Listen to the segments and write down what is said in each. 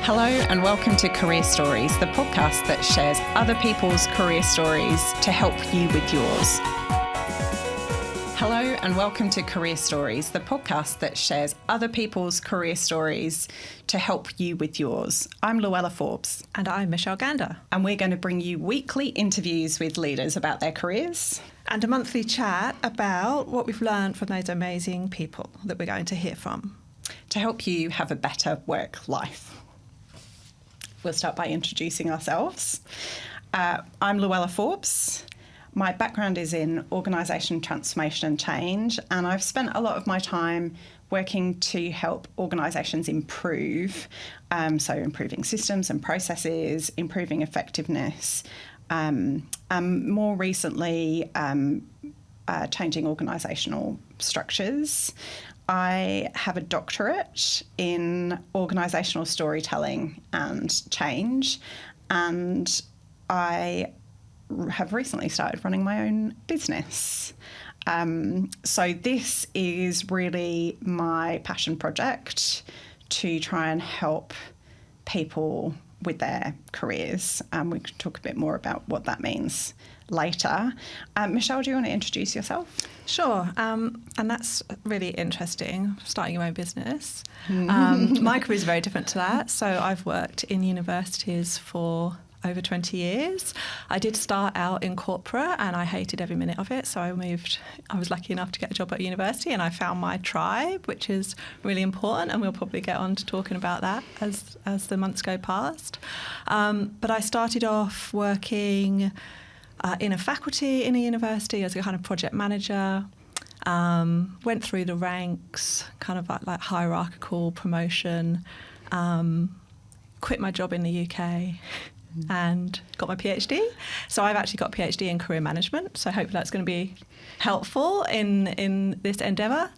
Hello and welcome to Career Stories, the podcast that shares other people's career stories to help you with yours. Hello and welcome to Career Stories, the podcast that shares other people's career stories to help you with yours. I'm Luella Forbes. And I'm Michelle Gander. And we're going to bring you weekly interviews with leaders about their careers. And a monthly chat about what we've learned from those amazing people that we're going to hear from. To help you have a better work life. We'll start by introducing ourselves. I'm Luella Forbes. My background is in organisation transformation and change, and I've spent a lot of my time working to help organisations improve, so improving systems and processes, improving effectiveness, more recently changing organisational structures. I have a doctorate in organisational storytelling and change, and I have recently started running my own business. So this is really my passion project to try and help people with their careers. We can talk a bit more about what that means later. Michelle, do you want to introduce yourself? Sure, and that's really interesting, starting your own business. My career is very different to that. So I've worked in universities for over 20 years. I did start out in corporate and I hated every minute of it. So I was lucky enough to get a job at university and I found my tribe, which is really important. And we'll probably get on to talking about that as the months go past. But I started off working in a faculty in a university as a kind of project manager, went through the ranks, kind of like hierarchical promotion, quit my job in the UK and got my PhD. So I've actually got a PhD in career management, so hopefully that's going to be helpful in this endeavour.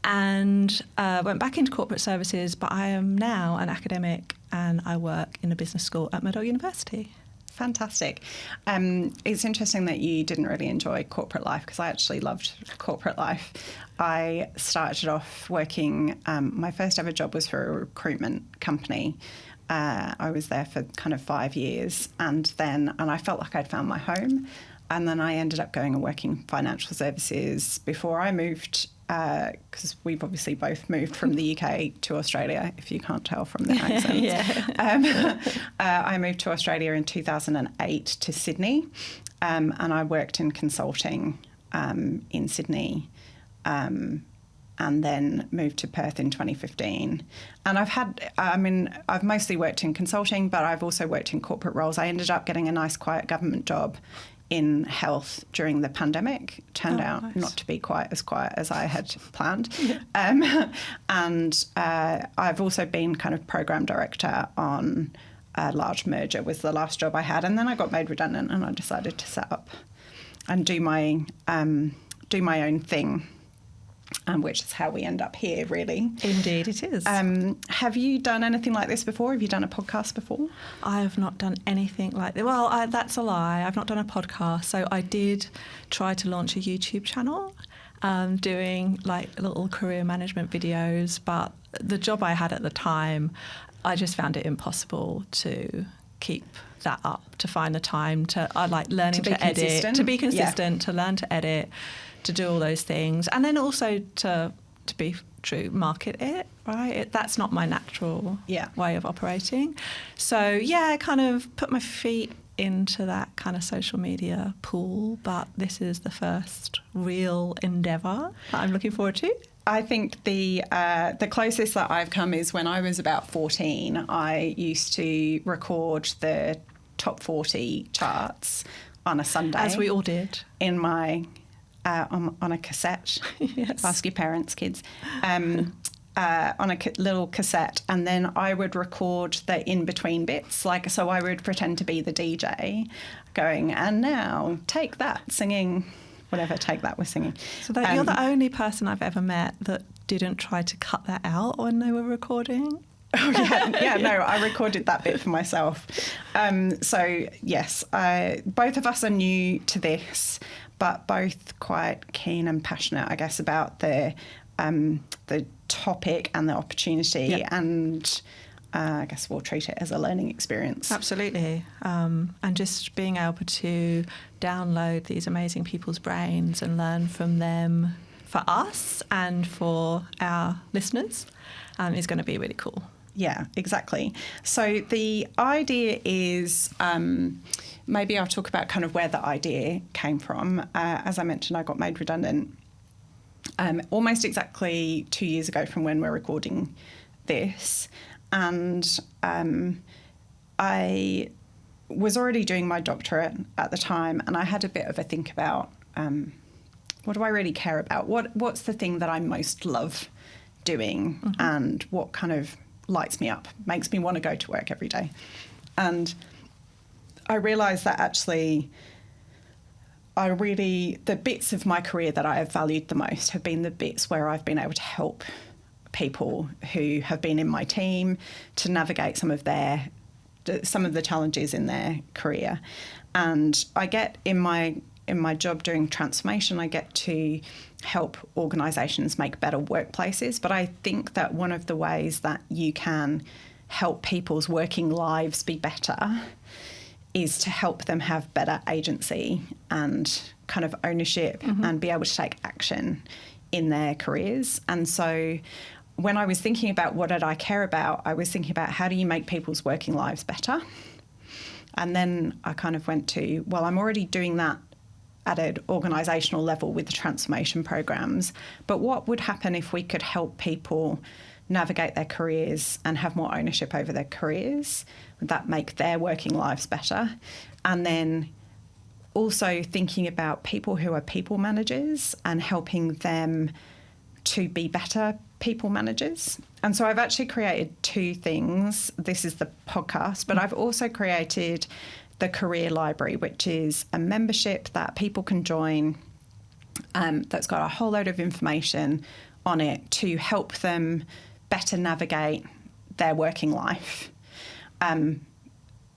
And went back into corporate services, but I am now an academic and I work in a business school at Murdoch University. Fantastic. It's interesting that you didn't really enjoy corporate life because I actually loved corporate life. I started off working, my first ever job was for a recruitment company. I was there for kind of 5 years and I felt like I'd found my home. And then I ended up going and working in financial services before I moved, because we've obviously both moved from the UK to Australia, if you can't tell from the accents. Yeah. I moved to Australia in 2008 to Sydney, and I worked in consulting in Sydney, and then moved to Perth in 2015. And I've mostly worked in consulting, but I've also worked in corporate roles. I ended up getting a nice quiet government job in health during the pandemic. Turned out nice. Not to be quite as I had planned. Yeah. And I've also been kind of program director on a large merger was the last job I had. And then I got made redundant and I decided to set up and do my own thing. Which is how we end up here, really. Indeed, it is. Have you done anything like this before? Have you done a podcast before? I have not done anything like that. Well, that's a lie. I've not done a podcast. So I did try to launch a YouTube channel, doing like little career management videos. But the job I had at the time, I just found it impossible to keep that up, to find the time to, I like learning to edit, to be consistent, to learn to edit, to do all those things, and then also to be true, market it, right? That's not my natural way of operating. So yeah, I kind of put my feet into that kind of social media pool, but this is the first real endeavour that I'm looking forward to. I think the closest that I've come is when I was about 14, I used to record the top 40 charts on a Sunday. As we all did. In my... on a cassette. Yes. Ask your parents, kids. On a little cassette, and then I would record the in-between bits. So I would pretend to be the DJ going, and now take that, singing, whatever, take that was singing. So that you're the only person I've ever met that didn't try to cut that out when they were recording. Oh, yeah, no, I recorded that bit for myself. So, yes, both of us are new to this, but both quite keen and passionate, I guess, about the topic and the opportunity. Yeah. And I guess we'll treat it as a learning experience. Absolutely. And just being able to download these amazing people's brains and learn from them for us and for our listeners is going to be really cool. Yeah, exactly. So the idea is, maybe I'll talk about kind of where the idea came from. As I mentioned, I got made redundant almost exactly 2 years ago from when we're recording this. And I was already doing my doctorate at the time, and I had a bit of a think about what do I really care about? What's the thing that I most love doing, and what kind of lights me up, makes me want to go to work every day. And I realised that actually the bits of my career that I have valued the most have been the bits where I've been able to help people who have been in my team to navigate some of the challenges in their career. And I get in my job doing transformation, I get to help organisations make better workplaces. But I think that one of the ways that you can help people's working lives be better is to help them have better agency and kind of ownership and be able to take action in their careers. And so when I was thinking about what did I care about, I was thinking about how do you make people's working lives better? And then I kind of went to, well, I'm already doing that at an organisational level with the transformation programs, but what would happen if we could help people navigate their careers and have more ownership over their careers? Would that make their working lives better? And then also thinking about people who are people managers and helping them to be better people managers. And so I've actually created two things. This is the podcast, but I've also created the Career Library, which is a membership that people can join that's got a whole load of information on it to help them better navigate their working life.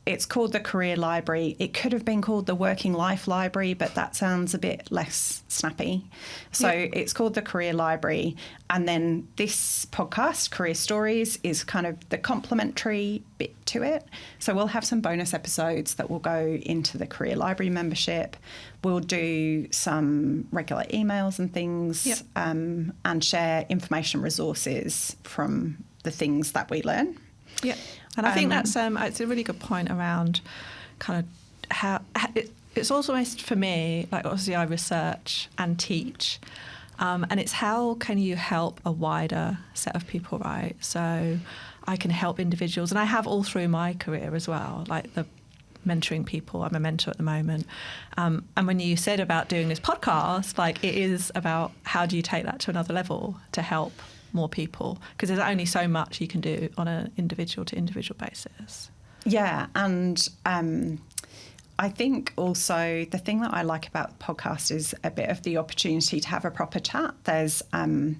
It's called the Career Library. It could have been called the Working Life Library, but that sounds a bit less snappy. So It's called the Career Library. And then this podcast, Career Stories, is kind of the complementary bit to it. So we'll have some bonus episodes that will go into the Career Library membership. We'll do some regular emails and things and share information resources from the things that we learn. Yeah. And I think that's it's a really good point around kind of how it's almost for me, like obviously I research and teach, and it's how can you help a wider set of people, right? So I can help individuals, and I have all through my career as well, like the mentoring people. I'm a mentor at the moment. And when you said about doing this podcast, like it is about how do you take that to another level to help more people, because there's only so much you can do on an individual to individual basis. Yeah, and I think also the thing that I like about the podcast is a bit of the opportunity to have a proper chat. There's, I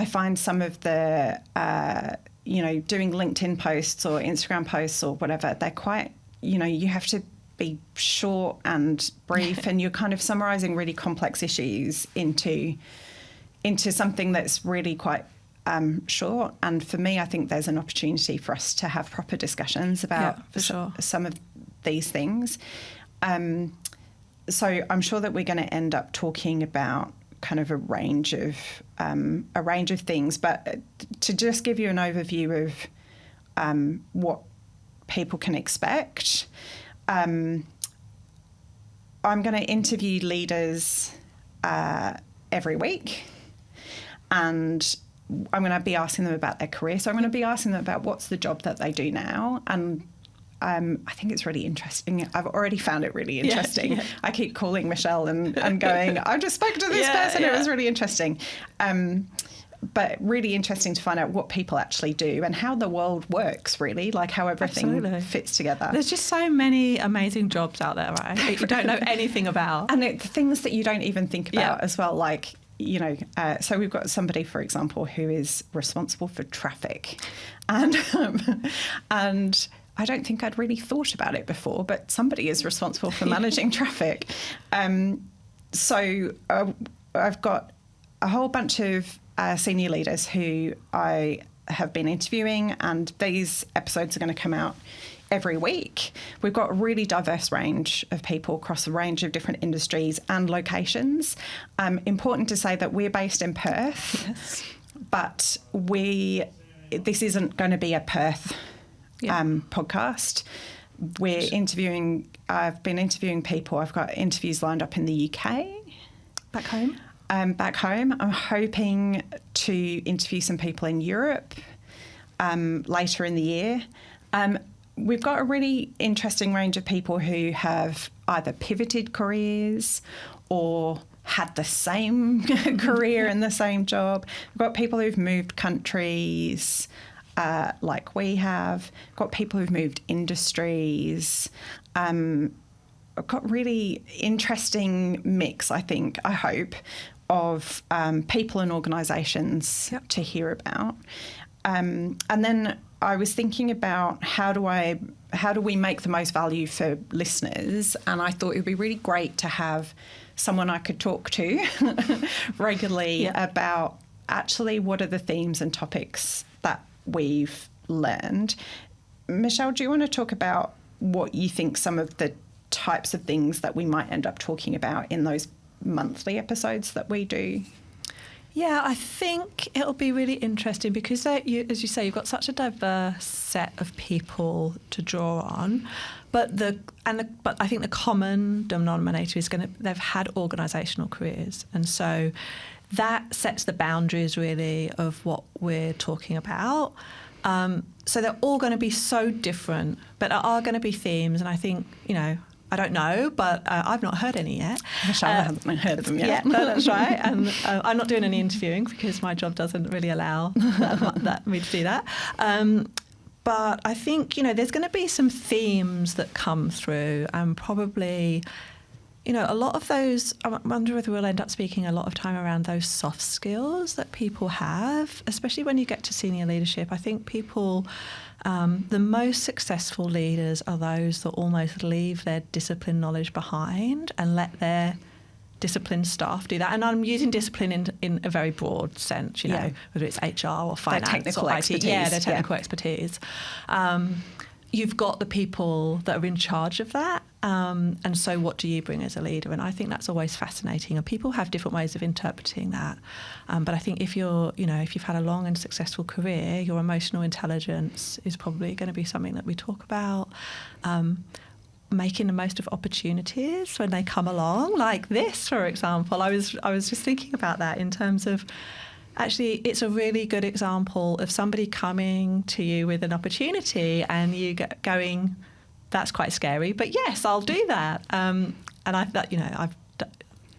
find some of the, doing LinkedIn posts or Instagram posts or whatever, they're quite, you have to be short and brief and you're kind of summarising really complex issues into something that's really quite short. And for me, I think there's an opportunity for us to have proper discussions about some of these things. So I'm sure that we're going to end up talking about kind of a range of things. But to just give you an overview of what people can expect, I'm going to interview leaders every week. And I'm going to be asking them about their career. So I'm going to be asking them about what's the job that they do now. And I think it's really interesting. I've already found it really interesting. Yeah. I keep calling Michelle and going, I just spoke to this person. It was really interesting. But really interesting to find out what people actually do and how the world works, really, like how everything fits together. There's just so many amazing jobs out there, right, that you don't know anything about. And the things that you don't even think about as well, like, so we've got somebody, for example, who is responsible for traffic. And I don't think I'd really thought about it before, but somebody is responsible for managing traffic. So I've got a whole bunch of senior leaders who I have been interviewing, and these episodes are going to come out every week. We've got a really diverse range of people across a range of different industries and locations. Important to say that we're based in Perth, Yes. but this isn't going to be a Perth podcast. I've been interviewing people. I've got interviews lined up in the UK. Back home? Back home. I'm hoping to interview some people in Europe later in the year. We've got a really interesting range of people who have either pivoted careers or had the same career and the same job. We've got people who've moved countries like we have. We've got people who've moved industries. I've got really interesting mix, I hope, of people and organisations to hear about. And then I was thinking about how do we make the most value for listeners, and I thought it would be really great to have someone I could talk to regularly about actually what are the themes and topics that we've learned. Michelle, do you want to talk about what you think some of the types of things that we might end up talking about in those monthly episodes that we do? Yeah, I think it'll be really interesting because, as you say, you've got such a diverse set of people to draw on. But I think the common denominator is they've had organisational careers, and so that sets the boundaries really of what we're talking about. So they're all going to be so different, but there are going to be themes, and I think I don't know, but I've not heard any yet. Michelle hasn't heard of them yet. Yeah, no, that's right. And I'm not doing any interviewing because my job doesn't really allow me to do that. But I think, there's going to be some themes that come through, and probably, a lot of those, I wonder whether we'll end up speaking a lot of time around those soft skills that people have, especially when you get to senior leadership. I think people... the most successful leaders are those that almost leave their discipline knowledge behind and let their discipline staff do that. And I'm using discipline in a very broad sense, whether it's HR or finance technical or IT. expertise. Yeah, their technical expertise. You've got the people that are in charge of that. And so what do you bring as a leader? And I think that's always fascinating. And people have different ways of interpreting that. But I think if you've had a long and successful career, your emotional intelligence is probably going to be something that we talk about. Making the most of opportunities when they come along, like this, for example. I was just thinking about that in terms of, actually, it's a really good example of somebody coming to you with an opportunity and you going, that's quite scary, but yes, I'll do that. And I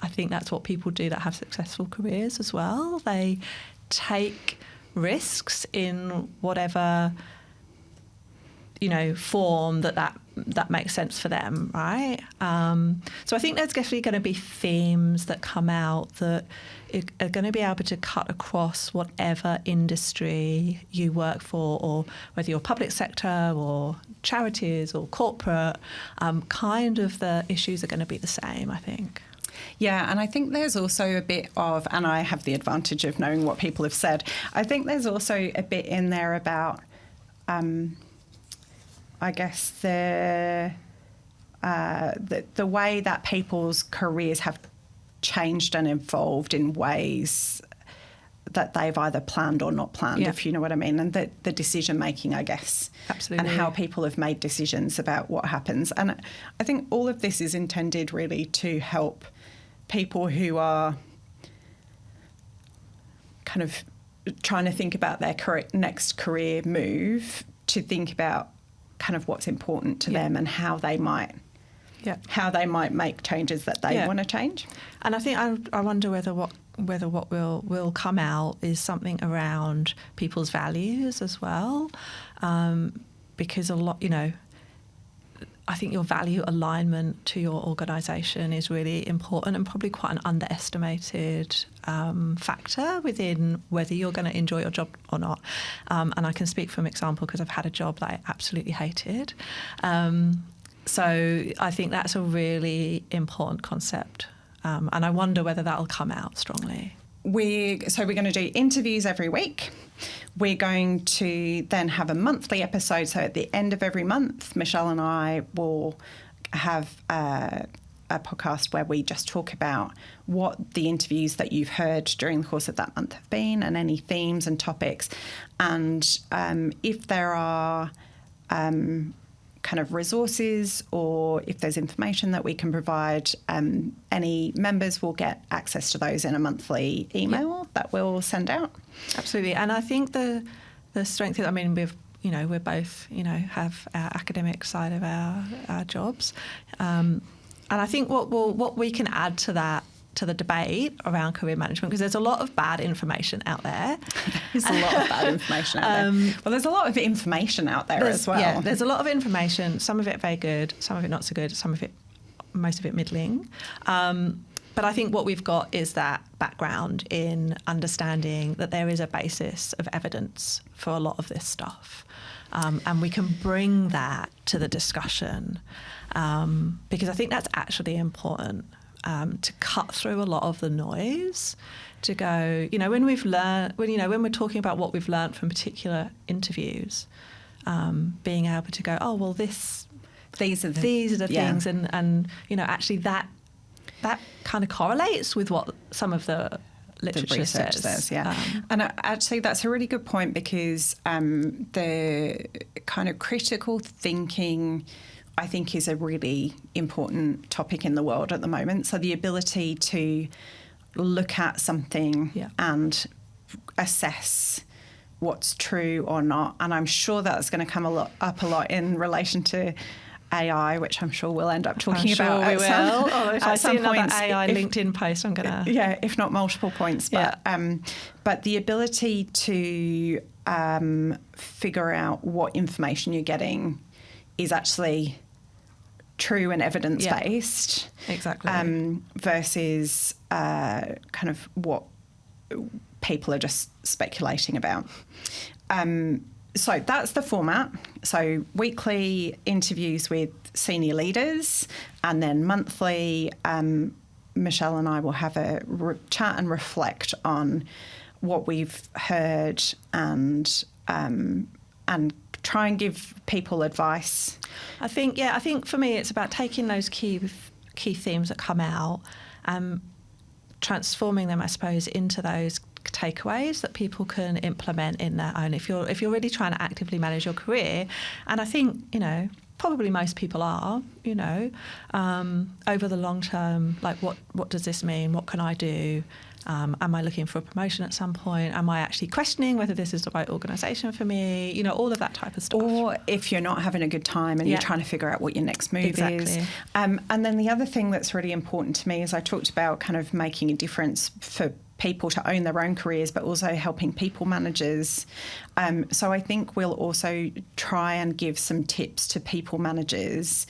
think that's what people do that have successful careers as well. They take risks in whatever form that makes sense for them, right? So I think there's definitely going to be themes that come out that are going to be able to cut across whatever industry you work for, or whether you're public sector or charities or corporate, kind of the issues are going to be the same, I think. Yeah, and I think there's also a bit of, and I have the advantage of knowing what people have said, I think there's also a bit in there about I guess the way that people's careers have changed and evolved in ways that they've either planned or not planned, if you know what I mean, and the decision making, I guess. Absolutely. And how people have made decisions about what happens. And I think all of this is intended really to help people who are kind of trying to think about their next career move, to think about kind of what's important to them and how they might make changes that they want to change. And I think I wonder whether what will come out is something around people's values as well, because a lot, I think your value alignment to your organisation is really important and probably quite an underestimated factor within whether you're going to enjoy your job or not. And I can speak from example because I've had a job that I absolutely hated. So I think that's a really important concept. And I wonder whether that'll come out strongly. we're going to do interviews every week. We're going to then have a monthly episode. So at the end of every month, Michelle and I will have a podcast where we just talk about what the interviews that you've heard during the course of that month have been and any themes and topics. And if there are kind of resources or if there's information that we can provide, any members will get access to those in a monthly email that we'll send out. Absolutely. And I think the strength is, I mean, we're both, have our academic side of our jobs. And I think what we can add to that, to the debate around career management, because there's a lot of bad information out there. There's a lot of bad information out there. Well, there's a lot of information out there as well. Yeah, there's a lot of information, some of it very good, some of it not so good, most of it middling. But I think what we've got is that background in understanding that there is a basis of evidence for a lot of this stuff. And we can bring that to the discussion because I think that's actually important. To cut through a lot of the noise, to go, when we're talking about what we've learned from particular interviews, being able to go, oh, well, these are the things, and actually that kind of correlates with what some of the literature research says. And actually that's a really good point, because the kind of critical thinking, I think, is a really important topic in the world at the moment. So the ability to look at something and assess what's true or not. And I'm sure that's going to come up a lot in relation to AI, which I'm sure we'll end up talking about. I'm sure we will. If I see another points, AI LinkedIn post, I'm going to... Yeah, if not multiple points. But the ability to figure out what information you're getting is actually true and evidence-based. Exactly. Versus kind of what people are just speculating about. So that's the format. So weekly interviews with senior leaders, and then monthly Michelle and I will have a chat and reflect on what we've heard and try and give people advice. I think for me it's about taking those key themes that come out and transforming them, I suppose, into those takeaways that people can implement in their own. If you're really trying to actively manage your career, and I think probably most people are, over the long term, like what does this mean? What can I do? Am I looking for a promotion at some point? Am I actually questioning whether this is the right organisation for me? All of that type of stuff. Or if you're not having a good time and you're trying to figure out what your next move is. And then the other thing that's really important to me is I talked about kind of making a difference for people to own their own careers, but also helping people managers. So I think we'll also try and give some tips to people managers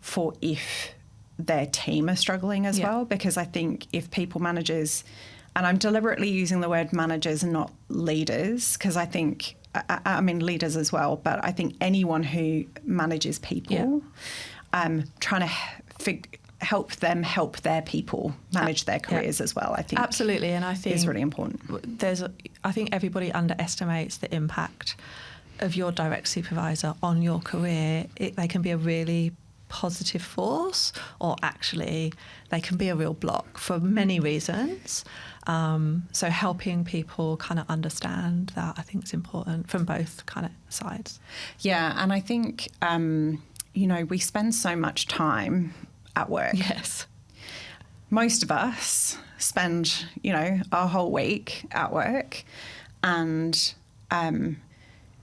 for if their team are struggling as well, because I think if people managers, and I'm deliberately using the word managers and not leaders, because I think, I mean leaders as well, but I think anyone who manages people, trying to help them help their people manage their careers as well, I think. Absolutely, and I think is really important. I think everybody underestimates the impact of your direct supervisor on your career. They can be a really positive force, or actually they can be a real block for many reasons. So helping people kind of understand that, I think, is important from both kind of sides. Yeah, and I think we spend so much time at work. Yes. Most of us spend, our whole week at work, and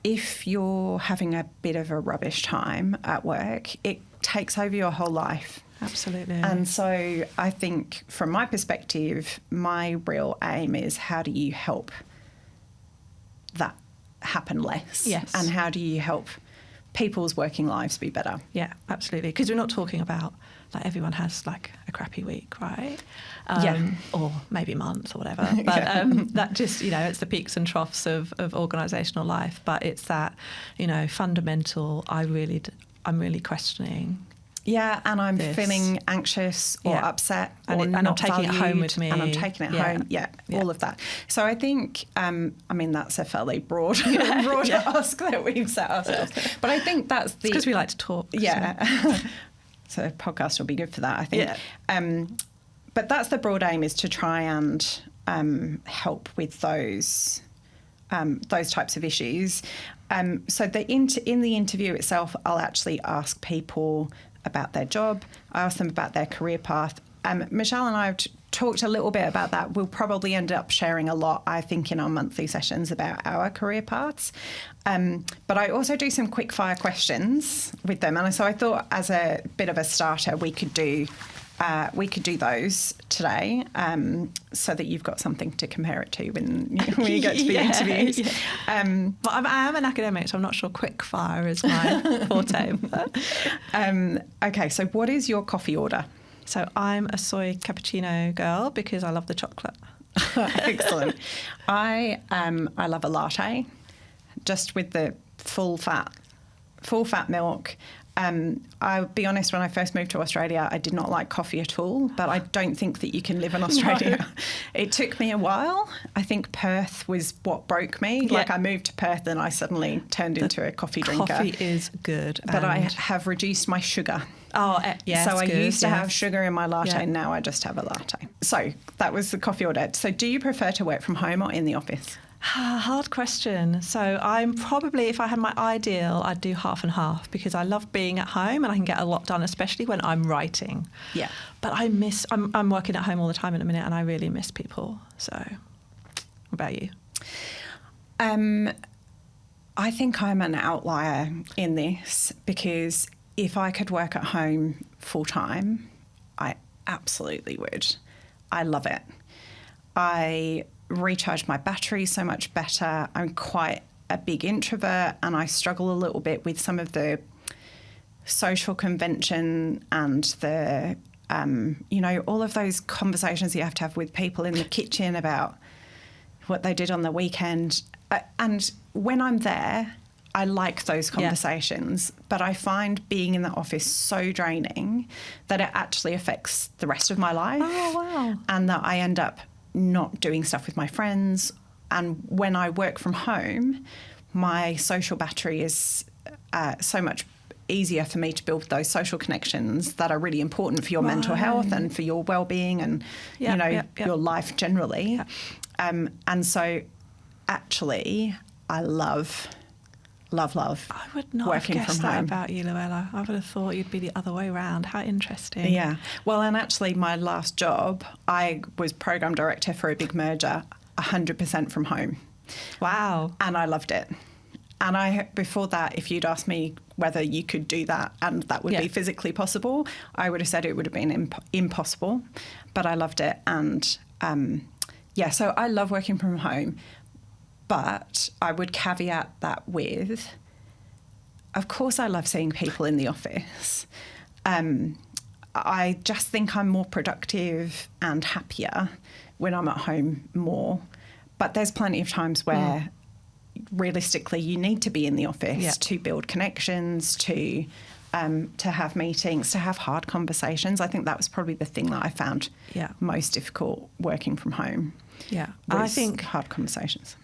if you're having a bit of a rubbish time at work, it takes over your whole life. Absolutely. And so I think from my perspective, my real aim is how do you help that happen less? Yes. And how do you help people's working lives be better? Yeah, absolutely. Because we're not talking about everyone has a crappy week, right? Or maybe month or whatever. But that just, it's the peaks and troughs of organisational life. But it's that, fundamental, I'm really questioning Yeah, and I'm this. feeling anxious or upset or and I'm not taking valued, it home with me. and I'm taking it home. Yeah, all of that. So I think, I mean, that's a fairly broad ask that we've set ourselves. But I think that's because we like to talk. Yeah. So a podcast will be good for that, I think. Yeah. But that's the broad aim, is to try and help with those types of issues. So in the interview itself, I'll actually ask people about their job. I ask them about their career path. Michelle and I have talked a little bit about that. We'll probably end up sharing a lot, I think, in our monthly sessions about our career paths. But I also do some quick fire questions with them. And so I thought, as a bit of a starter, we could do those today, so that you've got something to compare it to when you get to the interviews. Yeah. But I am an academic, so I'm not sure quick fire is my forte. Okay, so what is your coffee order? So I'm a soy cappuccino girl because I love the chocolate. Excellent. I love a latte, just with the full fat milk. I'll be honest, when I first moved to Australia, I did not like coffee at all, but I don't think that you can live in Australia. No. It took me a while. I think Perth was what broke me. Yeah. Like, I moved to Perth and I suddenly turned into a coffee drinker. Coffee is good. But I have reduced my sugar. Oh, yeah. So I used to have sugar in my latte, and now I just have a latte. So that was the coffee order. So do you prefer to work from home or in the office? Hard question. So I'm probably, if I had my ideal, I'd do half and half, because I love being at home and I can get a lot done, especially when I'm writing. Yeah. But I'm working at home all the time in a minute, and I really miss people. So what about you? I think I'm an outlier in this, because if I could work at home full time, I absolutely would. I love it. I recharge my battery so much better. I'm quite a big introvert, and I struggle a little bit with some of the social convention and the, all of those conversations you have to have with people in the kitchen about what they did on the weekend. And when I'm there, I like those conversations, but I find being in the office so draining that it actually affects the rest of my life. Oh, wow. And that I end up not doing stuff with my friends. And when I work from home, my social battery is so much easier for me to build those social connections that are really important for your mental health and for your well-being and, your life generally. Yeah. And so actually I love I would not working have guessed from that home. about you, Luella. I would have thought you'd be the other way around. How interesting. Yeah. Well, and actually my last job, I was program director for a big merger, 100% from home. Wow. And I loved it. And before that, if you'd asked me whether you could do that and that would be physically possible, I would have said it would have been impossible. But I loved it. And so I love working from home. But I would caveat that with, of course, I love seeing people in the office. I just think I'm more productive and happier when I'm at home more. But there's plenty of times where realistically you need to be in the office to build connections, to have meetings, to have hard conversations. I think that was probably the thing that I found most difficult working from home. Yeah, I think hard conversations.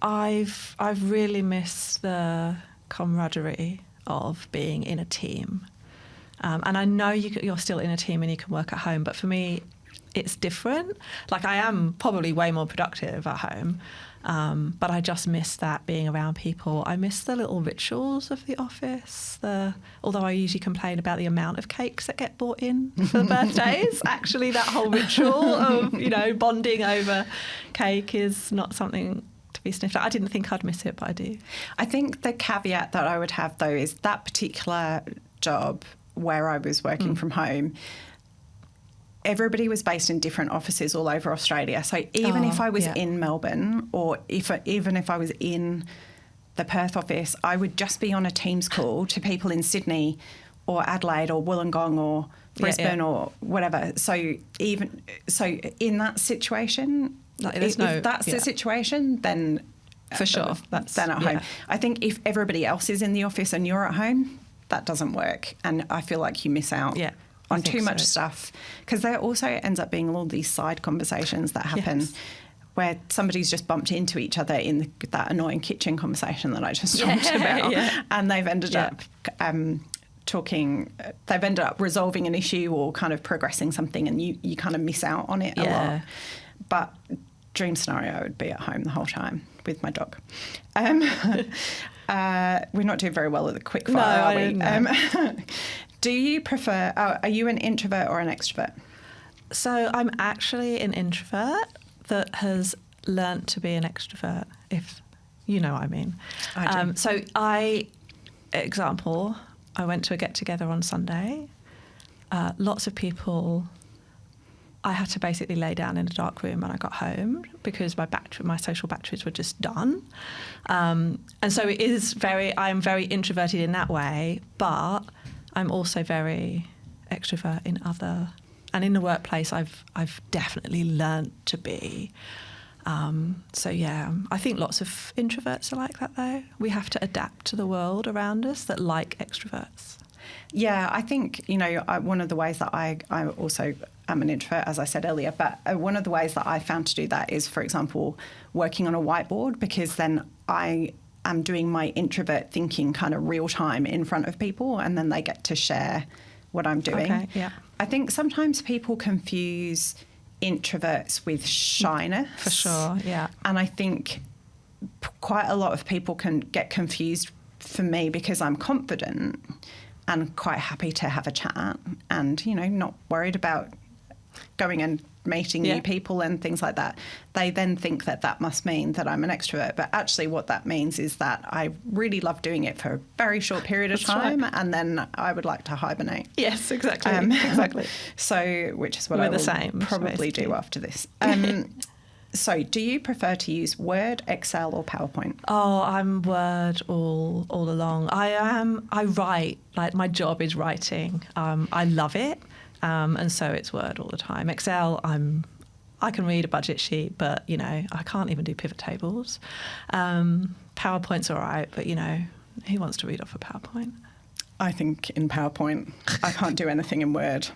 I've really missed the camaraderie of being in a team. And I know you're still in a team and you can work at home, but for me, it's different. Like, I am probably way more productive at home, but I just miss that being around people. I miss the little rituals of the office. Although I usually complain about the amount of cakes that get bought in for the birthdays, actually that whole ritual of, bonding over cake is not something to be sniffed at. I didn't think I'd miss it, but I do. I think the caveat that I would have, though, is that particular job where I was working from home, everybody was based in different offices all over Australia. So even if I was in Melbourne, or even if I was in the Perth office, I would just be on a Teams call to people in Sydney or Adelaide or Wollongong or Brisbane or whatever. So in that situation, if that's the situation, then for sure, then at home. I think if everybody else is in the office and you're at home, that doesn't work. And I feel like you miss out on too much stuff, because there also ends up being all these side conversations that happen where somebody's just bumped into each other in that annoying kitchen conversation that I just talked about. And they've ended up they've ended up resolving an issue or kind of progressing something, and you kind of miss out on it a lot. But dream scenario, I would be at home the whole time with my dog. We're not doing very well at the quick fire, are we? Do you prefer, are you an introvert or an extrovert? So I'm actually an introvert that has learnt to be an extrovert, if you know what I mean. I do. So example, I went to a get-together on Sunday. Lots of people. I had to basically lay down in a dark room when I got home because my social batteries were just done. And so I'm very introverted in that way, but I'm also very extrovert in other. And in the workplace, I've definitely learnt to be. I think lots of introverts are like that, though. We have to adapt to the world around us that like extroverts. Yeah, I think, one of the ways that I also am an introvert, as I said earlier, but one of the ways that I found to do that is, for example, working on a whiteboard, because then I am doing my introvert thinking kind of real time in front of people, and then they get to share what I'm doing. Okay, yeah. I think sometimes people confuse introverts with shyness. For sure, yeah. And I think quite a lot of people can get confused for me because I'm confident and quite happy to have a chat and, not worried about going and meeting new people and things like that. They then think that must mean that I'm an extrovert. But actually what that means is that I really love doing it for a very short period of time, and then I would like to hibernate. Yes, exactly. Exactly. So, which is what We're I will the same, probably do after this. So do you prefer to use Word, Excel or PowerPoint? Oh, I'm Word all along. I write, like my job is writing. I love it. And so it's Word all the time. Excel, I can read a budget sheet, but, I can't even do pivot tables. PowerPoint's all right, but, who wants to read off a PowerPoint? I think in PowerPoint, I can't do anything in Word.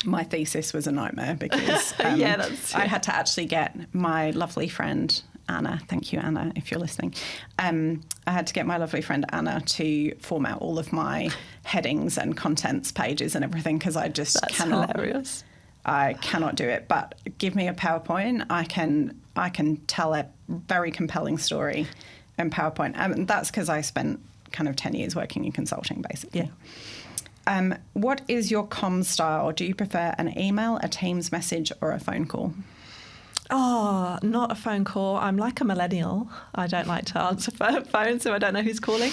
My thesis was a nightmare because I had to actually get my lovely friend Anna, thank you Anna if you're listening, I had to get my lovely friend Anna to format all of my headings and contents pages and everything because I just cannot. Hilarious. I cannot do it, but give me a PowerPoint, I can tell a very compelling story in PowerPoint, and that's because I spent kind of 10 years working in consulting basically. Yeah. What is your comms style? Do you prefer an email, a Teams message, or a phone call? Oh, not a phone call. I'm like a millennial. I don't like to answer phones, so I don't know who's calling.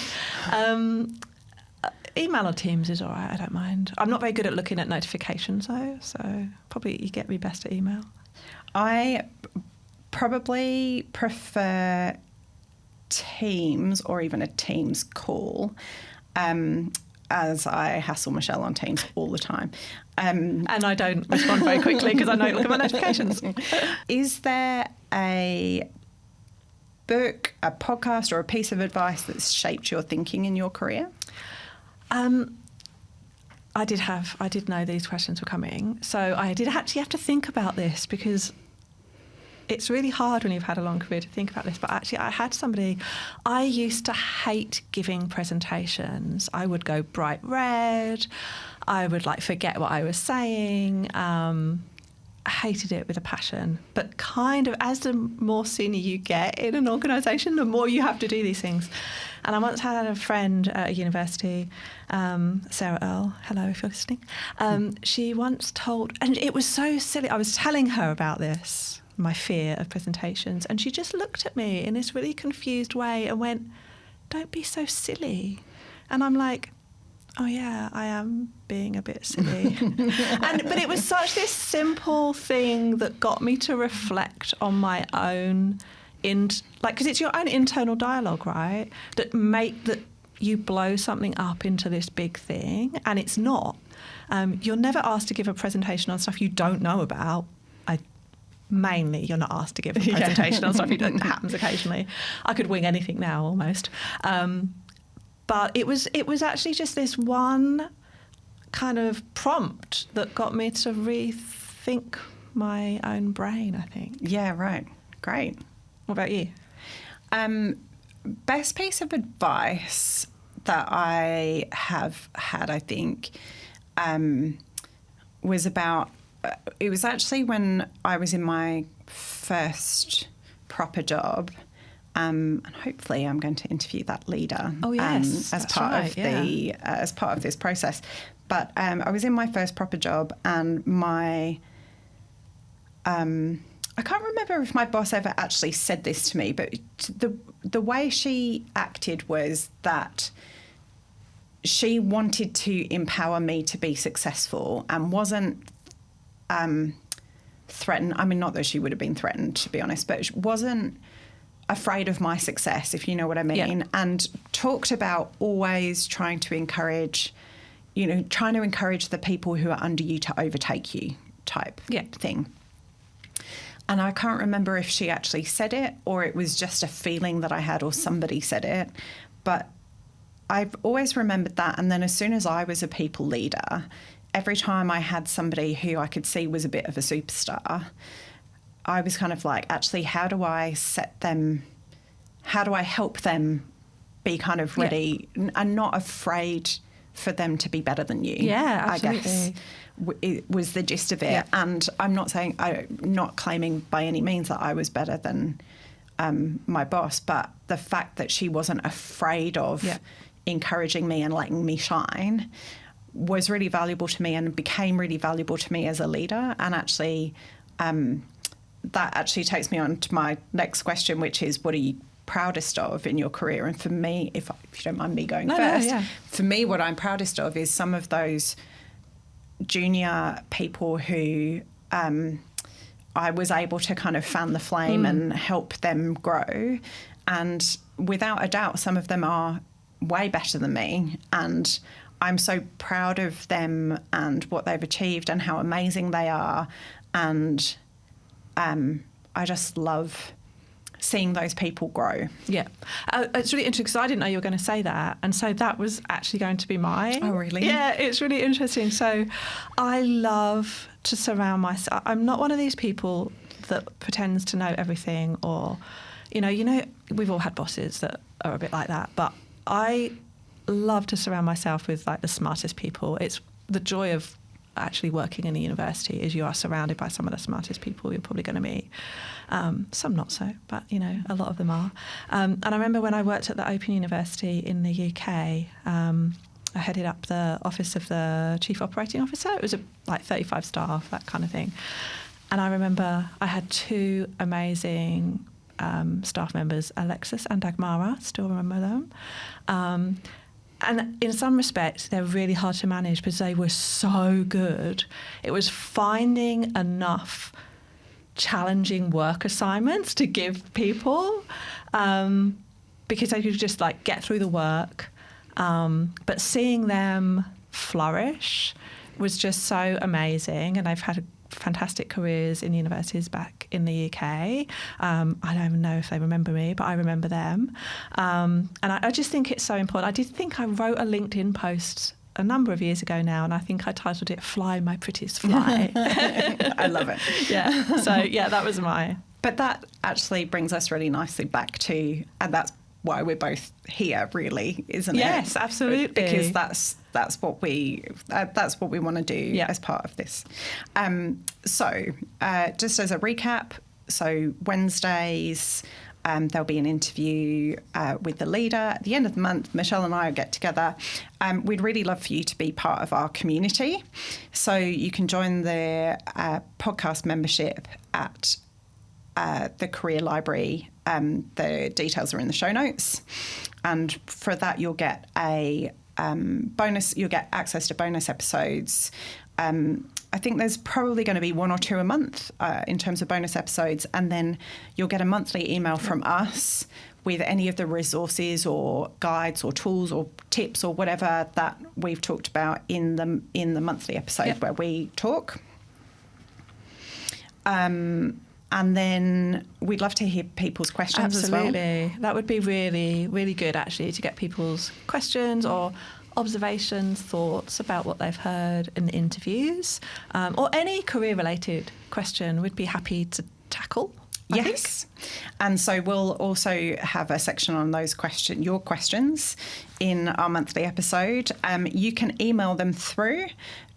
Email or Teams is all right. I don't mind. I'm not very good at looking at notifications, though, so probably you get me best at email. I probably prefer Teams or even a Teams call. As I hassle Michelle on Teams all the time. And I don't respond very quickly because I don't look at my notifications. Is there a book, a podcast or a piece of advice that's shaped your thinking in your career? I did know these questions were coming. So I did actually have to think about this because it's really hard when you've had a long career to think about this, but actually I used to hate giving presentations. I would go bright red. I would forget what I was saying. I hated it with a passion. But kind of as the more senior you get in an organisation, the more you have to do these things. And I once had a friend at a university, Sarah Earle, hello if you're listening, she once told, and it was so silly, I was telling her about this, my fear of presentations, and she just looked at me in this really confused way and went, don't be so silly. And I'm like, oh yeah, I am being a bit silly. But it was such this simple thing that got me to reflect on my own, because it's your own internal dialogue, right? That you blow something up into this big thing, and it's not. You're never asked to give a presentation on stuff you don't know about. Mainly, you're not asked to give a presentation on stuff that happens occasionally. I could wing anything now, almost. But it was actually just this one kind of prompt that got me to rethink my own brain, I think. Yeah, right. Great. What about you? Best piece of advice that I have had, I think, was about, it was actually when I was in my first proper job, and hopefully I'm going to interview that leader. Oh yes, as part of as part of this process. But I was in my first proper job, and my I can't remember if my boss ever actually said this to me, but the way she acted was that she wanted to empower me to be successful and wasn't threatened. I mean, not that she would have been threatened, to be honest, but she wasn't afraid of my success, if you know what I mean, and talked about always trying to encourage the people who are under you to overtake you type thing. And I can't remember if she actually said it or it was just a feeling that I had or somebody said it, but I've always remembered that. And then as soon as I was a people leader, every time I had somebody who I could see was a bit of a superstar, I was kind of like, actually, how do I help them be kind of ready and not afraid for them to be better than you? Yeah, absolutely. I guess it was the gist of it. Yeah. And I'm not claiming by any means that I was better than my boss, but the fact that she wasn't afraid of encouraging me and letting me shine was really valuable to me and became really valuable to me as a leader. And actually, that actually takes me on to my next question, which is, what are you proudest of in your career? And for me, if you don't mind me going first, for me, what I'm proudest of is some of those junior people who I was able to kind of fan the flame and help them grow. And without a doubt, some of them are way better than me. And I'm so proud of them and what they've achieved and how amazing they are. And I just love seeing those people grow. Yeah. It's really interesting because I didn't know you were going to say that. And so that was actually going to be mine. Oh, really? Yeah, it's really interesting. So I love to surround myself. I'm not one of these people that pretends to know everything or, you know, we've all had bosses that are a bit like that. But I love to surround myself with like the smartest people. It's the joy of actually working in a university is you are surrounded by some of the smartest people you're probably going to meet. Some not so, but, a lot of them are. And I remember when I worked at the Open University in the UK, I headed up the office of the Chief Operating Officer. It was like 35 staff, that kind of thing. And I remember I had two amazing staff members, Alexis and Dagmara, still remember them. And in some respects, they're really hard to manage because they were so good. It was finding enough challenging work assignments to give people because they could just like get through the work. But seeing them flourish was just so amazing. And they've had fantastic careers in universities back in the UK. I don't even know if they remember me, but I remember them. And I just think it's so important. I did think I wrote a LinkedIn post a number of years ago now, and I think I titled it "Fly My Prettiest Fly." I love it. Yeah. So yeah, that was my. But that actually brings us really nicely back to, and that's why we're both here, really, isn't it? Yes, absolutely. Because that's what we want to do as part of this. So just as a recap, so Wednesdays. There'll be an interview with the leader. At the end of the month, Michelle and I will get together. We'd really love for you to be part of our community. So you can join the podcast membership at the Career Library. The details are in the show notes. And for that, you'll get a bonus. You'll get access to bonus episodes. I think there's probably going to be one or two a month in terms of bonus episodes, and then you'll get a monthly email from us with any of the resources or guides or tools or tips or whatever that we've talked about in the monthly episode where we talk. And then we'd love to hear people's questions as well. Absolutely. That would be really, really good, actually, to get people's questions or observations, thoughts about what they've heard in the interviews, or any career-related question we'd be happy to tackle. I Yes. And so we'll also have a section on those your questions in our monthly episode. You can email them through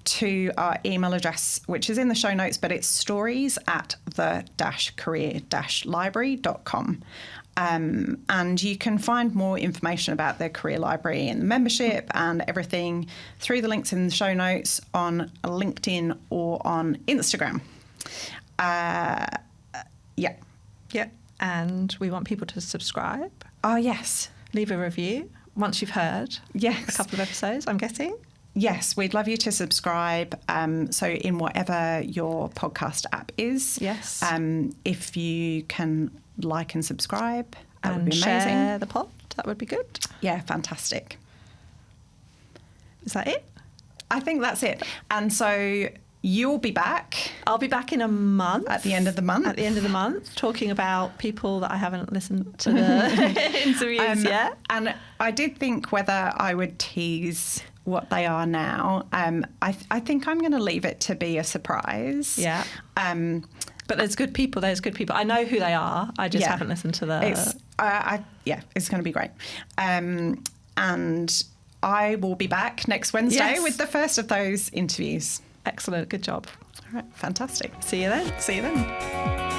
to our email address, which is in the show notes, but it's stories@the-career-library.com. And you can find more information about the Career Library and the membership and everything through the links in the show notes on LinkedIn or on Instagram. Yeah. And we want people to subscribe. Oh, yes. Leave a review once you've heard a couple of episodes, I'm guessing. Yes, we'd love you to subscribe. So in whatever your podcast app is. Yes. If you can like and subscribe, that and would be amazing. share the pod, that would be good. Yeah, fantastic. Is that it? I think that's it. And so you'll be back. I'll be back in a month. At the end of the month. At the end of the month, talking about people that I haven't listened to the interviews yet. And I did think whether I would tease what they are now. I think I'm going to leave it to be a surprise. Yeah. But there's good people. I know who they are. I just haven't listened to the... It's going to be great. And I will be back next Wednesday with the first of those interviews. Excellent. Good job. All right. Fantastic. See you then. See you then.